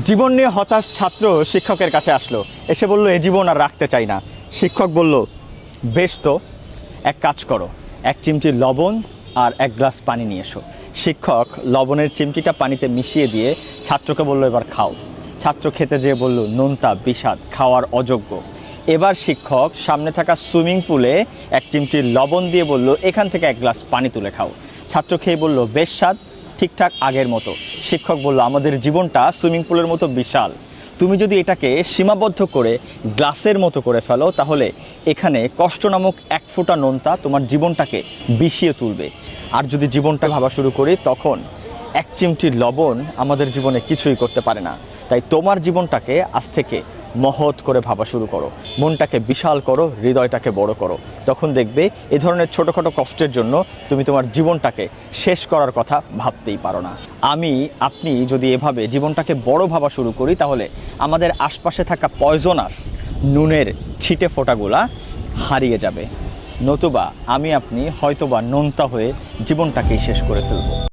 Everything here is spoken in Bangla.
জীবন নিয়ে হতাশ ছাত্র শিক্ষকের কাছে আসলো, এসে বলল এ জীবন আর রাখতে চাই না। শিক্ষক বলল বেশ, তো এক কাজ করো, এক চিমটি লবণ আর এক গ্লাস পানি নিয়ে এসো। শিক্ষক লবণের চিমটিটা পানিতে মিশিয়ে দিয়ে ছাত্রকে বলল এবার খাও। ছাত্র খেতে যেয়ে বলল নোনতা, বিষাদ, খাওয়ার অযোগ্য। এবার শিক্ষক সামনে থাকা সুইমিং পুলে এক চিমটি লবণ দিয়ে বলল এখান থেকে এক গ্লাস পানি তুলে খাও। ছাত্র খেয়ে বলল বেশ স্বাদ, ঠিকঠাক আগের মতো। শিক্ষক বলল আমাদের জীবনটা সুইমিং পুলের মতো বিশাল, তুমি যদি এটাকে সীমাবদ্ধ করে গ্লাসের মতো করে ফেলো তাহলে এখানে কষ্ট নামক এক ফোঁটা নোনতা তোমার জীবনটাকে বিষিয়ে তুলবে। আর যদি জীবনটা ভাবা শুরু করি তখন এক চিমটি লবণ আমাদের জীবনে কিছুই করতে পারে না। তাই তোমার জীবনটাকে আজ থেকে মহৎ করে ভাবা শুরু করো, মনটাকে বিশাল করো, হৃদয়টাকে বড় করো। তখন দেখবে এ ধরনের ছোটোখাটো কষ্টের জন্য তুমি তোমার জীবনটাকে শেষ করার কথা ভাবতেই পারো না। আপনি যদি এভাবে জীবনটাকে বড় ভাবা শুরু করি তাহলে আমাদের আশপাশে থাকা পয়জনাস নুনের ছিটে ফোঁটাগুলা হারিয়ে যাবে, নতুবা আপনি হয়তোবা নোনতা হয়ে জীবনটাকেই শেষ করে ফেলবো।